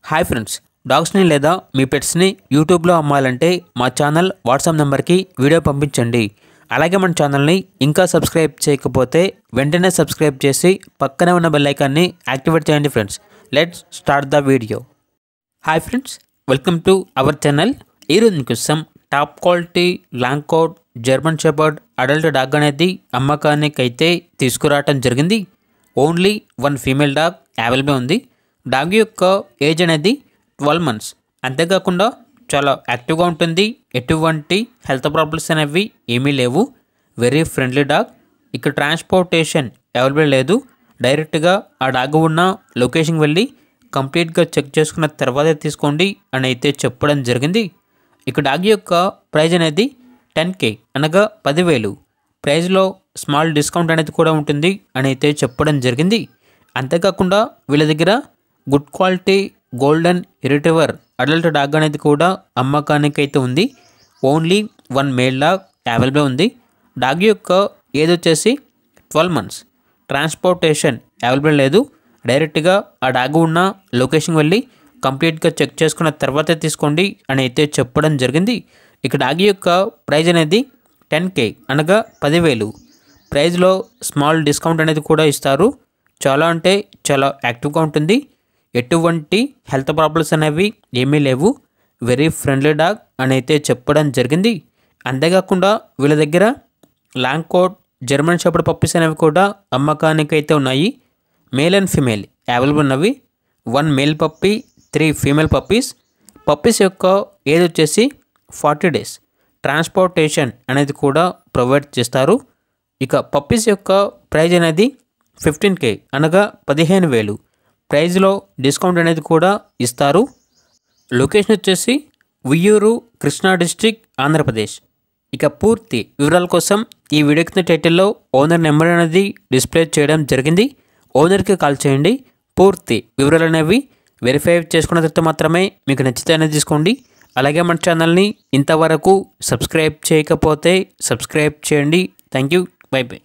Hi friends, డాగ్స్ని లేదా మీ పెట్స్ని యూట్యూబ్లో అమ్మాలంటే మా ఛానల్ వాట్సాప్ నెంబర్కి వీడియో పంపించండి. అలాగే మన ఛానల్ని ఇంకా సబ్స్క్రైబ్ చేయకపోతే వెంటనే సబ్స్క్రైబ్ చేసి పక్కనే ఉన్న బెల్ ఐకాన్ని యాక్టివేట్ చేయండి. Friends, let's start the video. Hi friends, welcome to our channel. ఈరోజు మీకోసం top quality long coat German shepherd adult dog అనేది అమ్మకానికి అయితే తీసుకురావటం జరిగింది. Only one female dog available ఉంది. డాగ్ యొక్క ఏజ్ అనేది 12 months. అంతేకాకుండా చాలా యాక్టివ్గా ఉంటుంది. ఎటువంటి హెల్త్ ప్రాబ్లమ్స్ అనేవి ఏమీ లేవు. Very friendly dog. ఇక్కడ ట్రాన్స్పోర్టేషన్ అవైలబుల్ లేదు. డైరెక్ట్గా ఆ డాగ్ ఉన్న లొకేషన్కి వెళ్ళి కంప్లీట్గా చెక్ చేసుకున్న తర్వాతే తీసుకోండి అని అయితే చెప్పడం జరిగింది. ఇక డాగ్ యొక్క ప్రైజ్ అనేది 10K అనగా 10,000. ప్రైజ్లో స్మాల్ డిస్కౌంట్ అనేది కూడా ఉంటుంది అని అయితే చెప్పడం జరిగింది. అంతేకాకుండా వీళ్ళ దగ్గర good quality golden retriever adult dog అనేది కూడా అమ్మకానికి అయితే ఉంది. Only one male dog available ఉంది. డాగ్ యొక్క ఏజ్ వచ్చేసి 12 months. ట్రాన్స్పోర్టేషన్ అవైలబుల్ లేదు. డైరెక్ట్గా ఆ డాగ్ ఉన్న లొకేషన్కి వెళ్ళి కంప్లీట్గా చెక్ చేసుకున్న తర్వాతే తీసుకోండి అని అయితే చెప్పడం జరిగింది. ఇక డాగ్ యొక్క ప్రైజ్ అనేది 10K అనగా 10,000. ప్రైజ్లో స్మాల్ డిస్కౌంట్ అనేది కూడా ఇస్తారు. చాలా అంటే చాలా యాక్టివ్గా ఉంటుంది. ఎటువంటి హెల్త్ ప్రాబ్లమ్స్ అనేవి ఏమీ లేవు. వెరీ ఫ్రెండ్లీ డాగ్ అని అయితే చెప్పడం జరిగింది. అంతేకాకుండా వీళ్ళ దగ్గర long coat German shepherd puppies అనేవి కూడా అమ్మకానికి అయితే ఉన్నాయి. మేల్ అండ్ ఫీమేల్ అవైలబుల్ ఉన్నవి. 1 male puppy, 3 female puppies. Puppies యొక్క ఏజ్ వచ్చేసి 40 days. ట్రాన్స్పోర్టేషన్ అనేది కూడా ప్రొవైడ్ చేస్తారు. ఇక పప్పీస్ యొక్క ప్రైజ్ అనేది 15K అనగా 15,000. ప్రైజ్లో డిస్కౌంట్ అనేది కూడా ఇస్తారు. లొకేషన్ వచ్చేసి ఉయ్యూరు, కృష్ణా డిస్ట్రిక్ట్, ఆంధ్రప్రదేశ్. ఇక పూర్తి వివరాల కోసం ఈ వీడియో కింద టైటిల్లో ఓనర్ నెంబర్ అనేది డిస్ప్లే చేయడం జరిగింది. ఓనర్కి కాల్ చేయండి. పూర్తి వివరాలు అనేవి వెరిఫై చేసుకున్న తర్వాత మాత్రమే మీకు నచ్చితే అనేది తీసుకోండి. అలాగే మన ఛానల్ని ఇంతవరకు సబ్స్క్రైబ్ చేయకపోతే సబ్స్క్రైబ్ చేయండి. Thank you. By by.